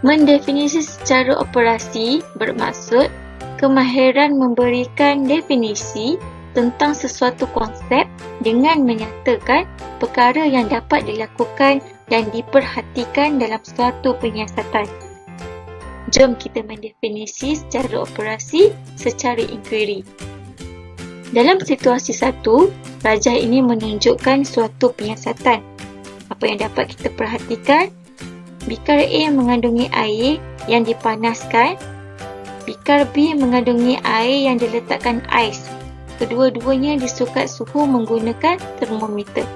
Mendefinisi secara operasi bermaksud kemahiran memberikan definisi tentang sesuatu konsep dengan menyatakan perkara yang dapat dilakukan dan diperhatikan dalam suatu penyiasatan. Jom kita mendefinisi secara operasi secara inquiry. Dalam situasi satu, rajah ini menunjukkan suatu penyiasatan. Apa yang dapat kita perhatikan? Bikar A mengandungi air yang dipanaskan. Bikar B mengandungi air yang diletakkan ais. Kedua-duanya disukat suhu menggunakan termometer.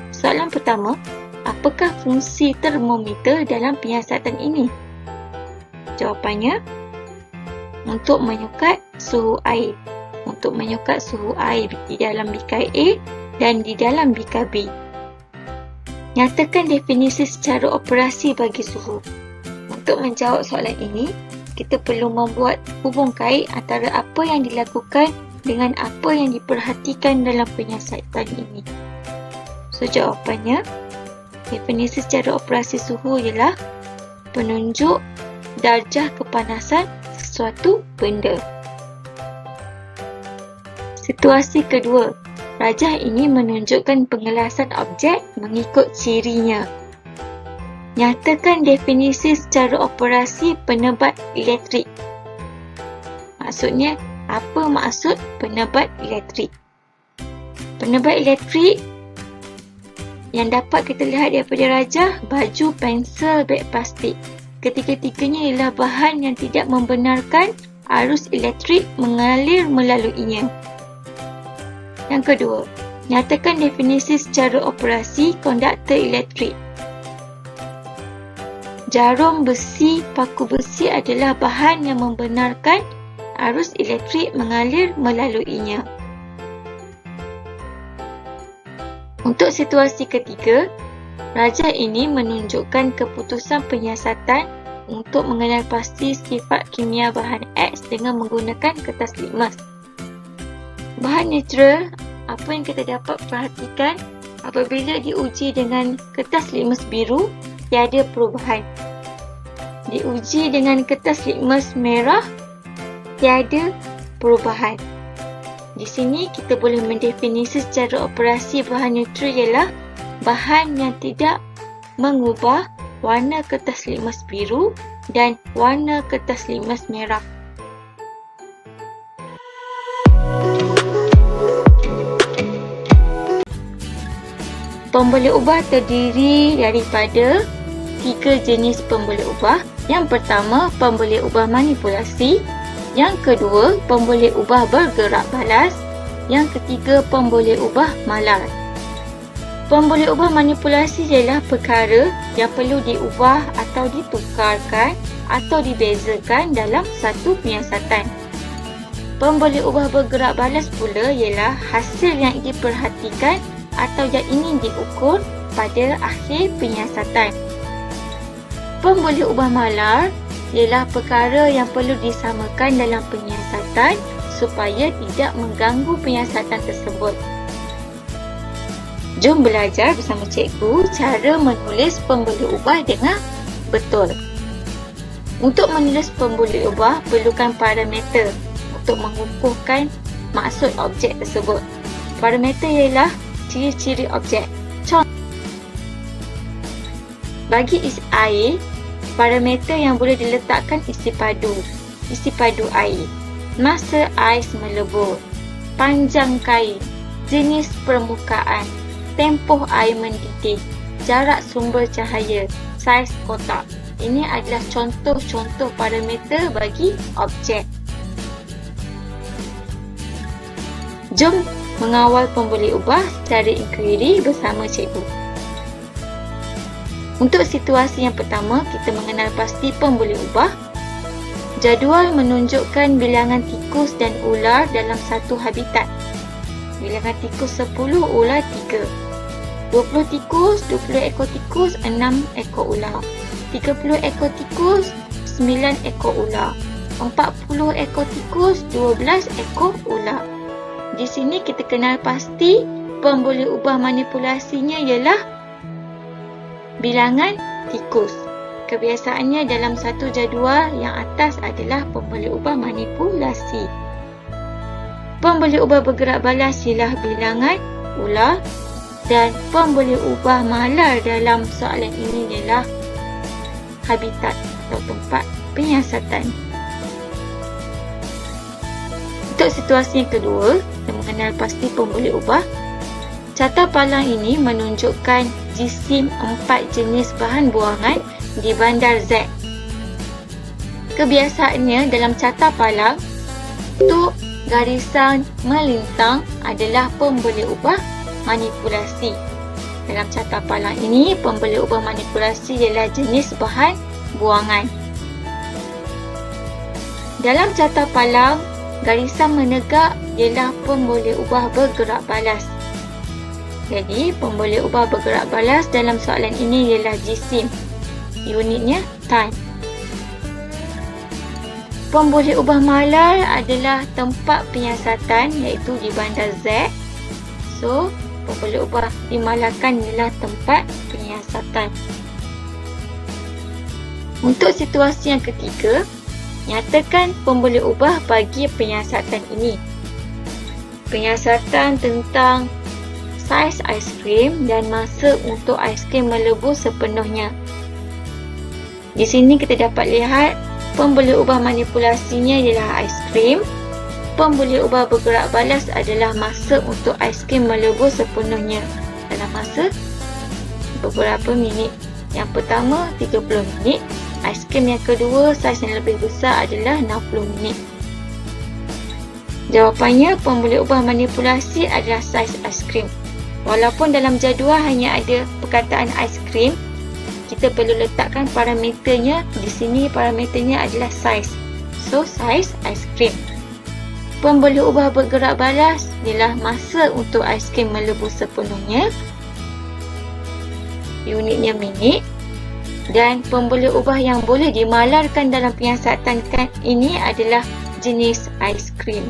Soalan pertama, apakah fungsi termometer dalam penyiasatan ini? Jawapannya, untuk menyukat suhu air. Untuk menyukat suhu air di dalam bikar A dan di dalam bikar B. Nyatakan definisi secara operasi bagi suhu. Untuk menjawab soalan ini, kita perlu membuat hubung kait antara apa yang dilakukan dengan apa yang diperhatikan dalam penyiasatan ini. So, jawapannya, definisi secara operasi suhu ialah penunjuk darjah kepanasan sesuatu benda. Situasi kedua, rajah ini menunjukkan pengelasan objek mengikut cirinya. Nyatakan definisi secara operasi penebat elektrik. Maksudnya, apa maksud penebat elektrik? Penebat elektrik yang dapat kita lihat daripada rajah, baju, pensel, beg plastik. Ketiga-tiganya ialah bahan yang tidak membenarkan arus elektrik mengalir melaluinya. Yang kedua, nyatakan definisi secara operasi konduktor elektrik. Jarum besi, paku besi adalah bahan yang membenarkan arus elektrik mengalir melaluinya. Untuk situasi ketiga, rajah ini menunjukkan keputusan penyiasatan untuk mengenal pasti sifat kimia bahan X dengan menggunakan kertas litmus. Bahan neutral, apa yang kita dapat perhatikan apabila diuji dengan kertas litmus biru, tiada perubahan. Diuji dengan kertas litmus merah, tiada perubahan. Di sini kita boleh mendefinisi secara operasi bahan neutral ialah bahan yang tidak mengubah warna kertas litmus biru dan warna kertas litmus merah. Pemboleh ubah terdiri daripada 3 jenis pemboleh ubah. Yang pertama, pemboleh ubah manipulasi. Yang kedua, pemboleh ubah bergerak balas. Yang ketiga, pemboleh ubah malar. Pemboleh ubah manipulasi ialah perkara yang perlu diubah atau ditukarkan atau dibezakan dalam satu penyiasatan. Pemboleh ubah bergerak balas pula ialah hasil yang diperhatikan atau yang ingin diukur pada akhir penyiasatan. Pemboleh ubah malar ialah perkara yang perlu disamakan dalam penyiasatan supaya tidak mengganggu penyiasatan tersebut. Jom belajar bersama cikgu cara menulis pemboleh ubah dengan betul. Untuk menulis pemboleh ubah, perlukan parameter untuk mengukuhkan maksud objek tersebut. Parameter ialah ciri-ciri objek. Contoh, bagi isi air, parameter yang boleh diletakkan isi padu air, masa ais melebur, panjang kain, jenis permukaan, tempoh air mendidih, jarak sumber cahaya, saiz kotak. Ini adalah contoh-contoh parameter bagi objek. Jom mengawal pemboleh ubah secara inquiry bersama cikgu. Untuk situasi yang pertama, kita mengenal pasti pemboleh ubah. Jadual menunjukkan bilangan tikus dan ular dalam satu habitat. Bilangan tikus 10, ular 3. 20 tikus, 20 ekor tikus, 6 ekor ular. 30 ekor tikus, 9 ekor ular. 40 ekor tikus, 12 ekor ular. Di sini kita kenal pasti pemboleh ubah manipulasinya ialah bilangan tikus. kebiasaannya dalam satu jadual yang atas adalah pemboleh ubah manipulasi. Pemboleh ubah bergerak balas ialah bilangan ular dan pemboleh ubah malar dalam soalan ini ialah habitat atau tempat penyiasatan. Untuk situasi yang kedua, kita mengenal pasti pemboleh ubah. Carta palang ini menunjukkan jisim 4 jenis bahan buangan di bandar Z. Kebiasaannya dalam carta palang, untuk garisan melintang adalah pemboleh ubah manipulasi. Dalam carta palang ini, pemboleh ubah manipulasi ialah jenis bahan buangan. Dalam carta palang, garisan menegak ialah pemboleh ubah bergerak balas. Jadi, pemboleh ubah bergerak balas dalam soalan ini ialah jisim. Unitnya time. Pemboleh ubah malar adalah tempat penyiasatan iaitu di bandar Z. So, pemboleh ubah dimalarkan ialah tempat penyiasatan. Untuk situasi yang ketiga, nyatakan pemboleh ubah bagi penyiasatan ini. Penyiasatan tentang saiz aiskrim dan masa untuk aiskrim melebuh sepenuhnya. Di sini kita dapat lihat pemboleh ubah manipulasinya ialah aiskrim. Pemboleh ubah bergerak balas adalah masa untuk aiskrim melebuh sepenuhnya dalam masa beberapa minit. Yang pertama 30 minit. Aiskrim yang kedua saiz yang lebih besar adalah 60 minit. Jawapannya, pemboleh ubah manipulasi adalah saiz aiskrim. Walaupun dalam jadual hanya ada perkataan aiskrim, kita perlu letakkan parameternya. Di sini parameternya adalah saiz. So, saiz aiskrim. Pemboleh ubah bergerak balas ialah masa untuk aiskrim melebuh sepenuhnya. Unitnya minit. Dan pemboleh ubah yang boleh dimalarkan dalam penyiasatan ini adalah jenis aiskrim.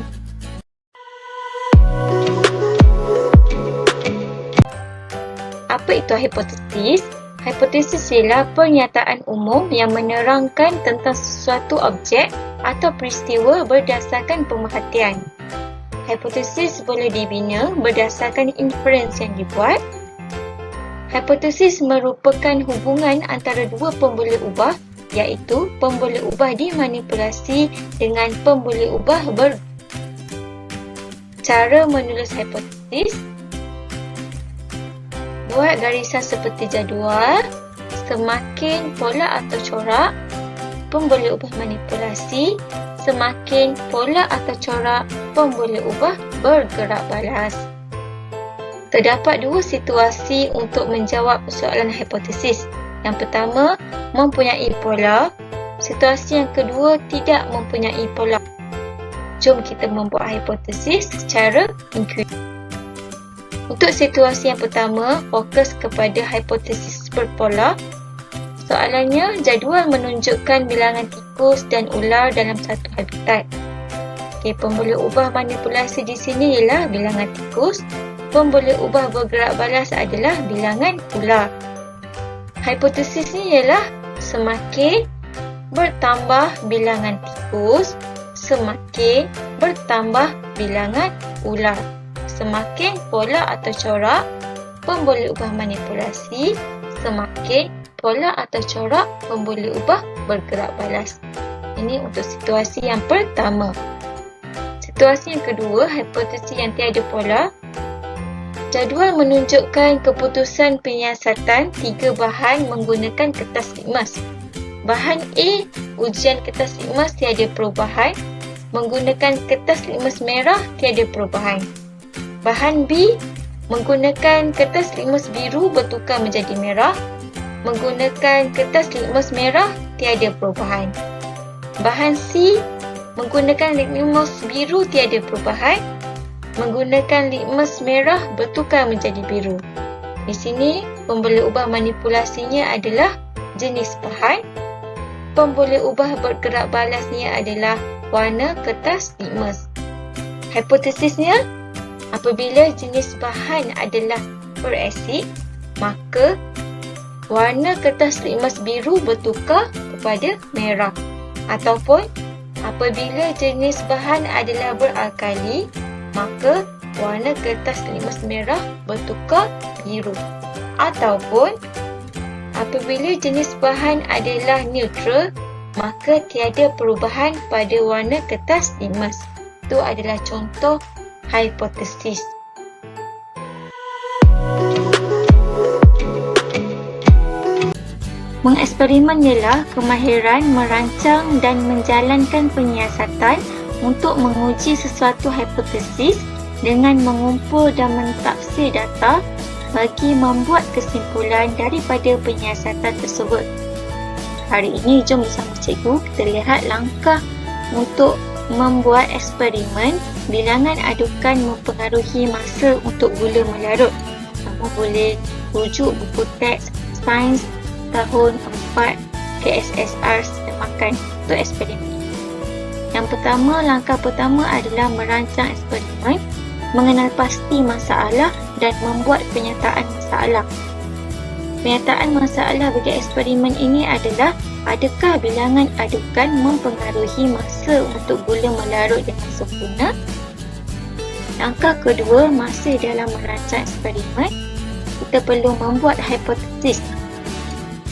Apa itu hipotesis? Hipotesis ialah pernyataan umum yang menerangkan tentang sesuatu objek atau peristiwa berdasarkan pemerhatian. Hipotesis boleh dibina berdasarkan inference yang dibuat. Hipotesis merupakan hubungan antara dua pemboleh ubah, iaitu pemboleh ubah dimanipulasi dengan pemboleh ubah Cara menulis hipotesis: buat garisan seperti jadual. Semakin pola atau corak pemboleh ubah manipulasi, semakin pola atau corak pemboleh ubah bergerak balas. Terdapat dua situasi untuk menjawab soalan hipotesis. Yang pertama, mempunyai pola. Situasi yang kedua, tidak mempunyai pola. Jom kita membuat hipotesis secara intuitif. Untuk situasi yang pertama, fokus kepada hipotesis berpola. Soalannya, jadual menunjukkan bilangan tikus dan ular dalam satu habitat. Pemboleh ubah manipulasi di sini ialah bilangan tikus. Pemboleh ubah bergerak balas adalah bilangan ular. Hipotesis ni ialah semakin bertambah bilangan tikus, semakin bertambah bilangan ular. Semakin pola atau corak pemboleh ubah manipulasi, semakin pola atau corak pemboleh ubah bergerak balas. Ini untuk situasi yang pertama. Situasi yang kedua, hipotesis yang tiada pola. Jadual menunjukkan keputusan penyiasatan 3 bahan menggunakan kertas litmus. Bahan A, ujian kertas litmus tiada perubahan. Menggunakan kertas litmus merah tiada perubahan. Bahan B, menggunakan kertas litmus biru bertukar menjadi merah. Menggunakan kertas litmus merah tiada perubahan. Bahan C, menggunakan litmus biru tiada perubahan. Menggunakan litmus merah bertukar menjadi biru. Di sini, pemboleh ubah manipulasinya adalah jenis bahan. Pemboleh ubah bergerak balasnya adalah warna kertas litmus. Hipotesisnya, apabila jenis bahan adalah perasid, maka warna kertas litmus biru bertukar kepada merah. Ataupun apabila jenis bahan adalah beralkali, maka warna kertas litmus merah bertukar biru. Ataupun apabila jenis bahan adalah neutral, maka tiada perubahan pada warna kertas litmus. Itu adalah contoh hipotesis. Mengeksperimen ialah kemahiran merancang dan menjalankan penyiasatan untuk menguji sesuatu hipotesis dengan mengumpul dan mentafsir data bagi membuat kesimpulan daripada penyiasatan tersebut. Hari ini, jom bersama cikgu kita lihat langkah untuk membuat eksperimen bilangan adukan mempengaruhi masa untuk gula melarut. Kamu boleh rujuk buku teks sains tahun 4 KSSR semakan untuk eksperimen. Langkah pertama adalah merancang eksperimen, mengenal pasti masalah dan membuat penyataan masalah. Penyataan masalah bagi eksperimen ini adalah adakah bilangan adukan mempengaruhi masa untuk gula melarut dengan sempurna? Langkah kedua, masih dalam merancang eksperimen, kita perlu membuat hipotesis.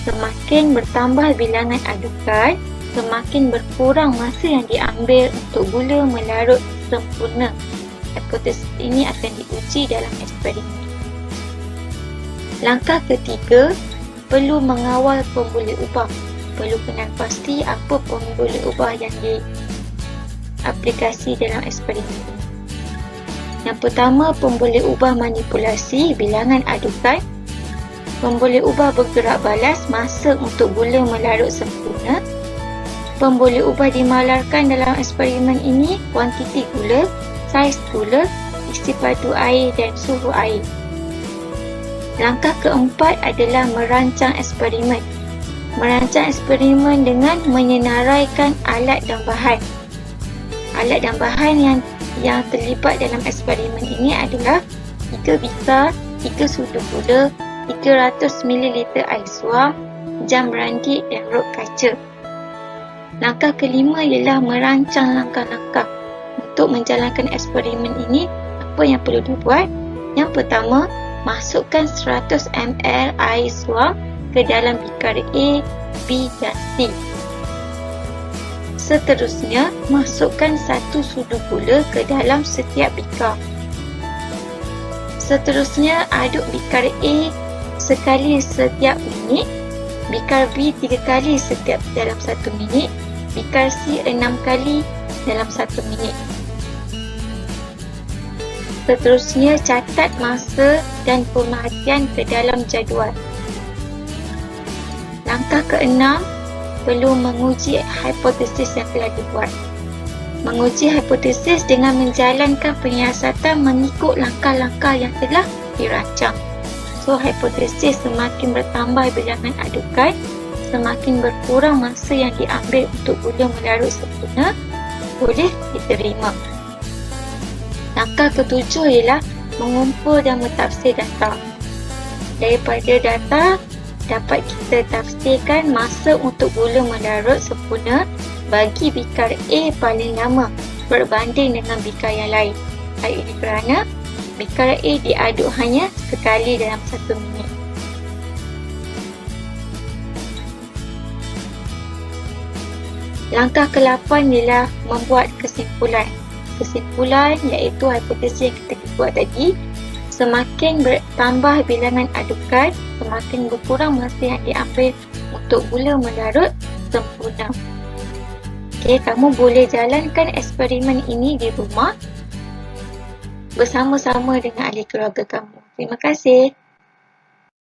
Semakin bertambah bilangan adukan, semakin berkurang masa yang diambil untuk gula melarut sempurna. Hipotesis ini akan diuji dalam eksperimen. Langkah ketiga, perlu mengawal pemboleh ubah. Perlu kenal pasti apa pemboleh ubah yang diaplikasi dalam eksperimen ini. Yang pertama, pemboleh ubah manipulasi bilangan adukan. Pemboleh ubah bergerak balas masa untuk gula melarut sempurna. Pemboleh ubah dimalarkan dalam eksperimen ini kuantiti gula, saiz gula, isi padu air dan suhu air. Langkah keempat adalah merancang eksperimen. Merancang eksperimen dengan menyenaraikan alat dan bahan. Alat dan bahan yang terlibat dalam eksperimen ini adalah 3 bikar, 3 sudu gula, 300 ml air suam, jam randik dan rod kaca. Langkah kelima ialah merancang langkah-langkah untuk menjalankan eksperimen ini. Apa yang perlu dibuat? Yang pertama, masukkan 100 ml air suam ke dalam bikar A, B dan C. Seterusnya, masukkan 1 sudu gula ke dalam setiap bikar. Seterusnya, aduk bikar A sekali setiap minit, bikar B 3 kali setiap dalam 1 minit, bikar C 6 kali dalam 1 minit. Seterusnya, catat masa dan pemerhatian ke dalam jadual. Langkah keenam, perlu menguji hipotesis yang telah dibuat. Menguji hipotesis dengan menjalankan penyiasatan mengikut langkah-langkah yang telah dirancang. So, hipotesis semakin bertambah bilangan adukan, semakin berkurang masa yang diambil untuk gula melarut sempurna, boleh diterima. Langkah ketujuh ialah mengumpul dan mentafsir data. Daripada data, dapat kita tafsirkan masa untuk gula melarut sempurna bagi bikar A paling lama berbanding dengan bikar yang lain. Hal ini kerana bikar A diaduk hanya sekali dalam 1 minit. Langkah ke-8 ialah membuat kesimpulan. Kesimpulan iaitu hipotesis yang kita buat tadi. Semakin bertambah bilangan adukan, semakin berkurang masa yang diambil untuk gula melarut sempurna. Okey, kamu boleh jalankan eksperimen ini di rumah bersama-sama dengan ahli keluarga kamu. Terima kasih.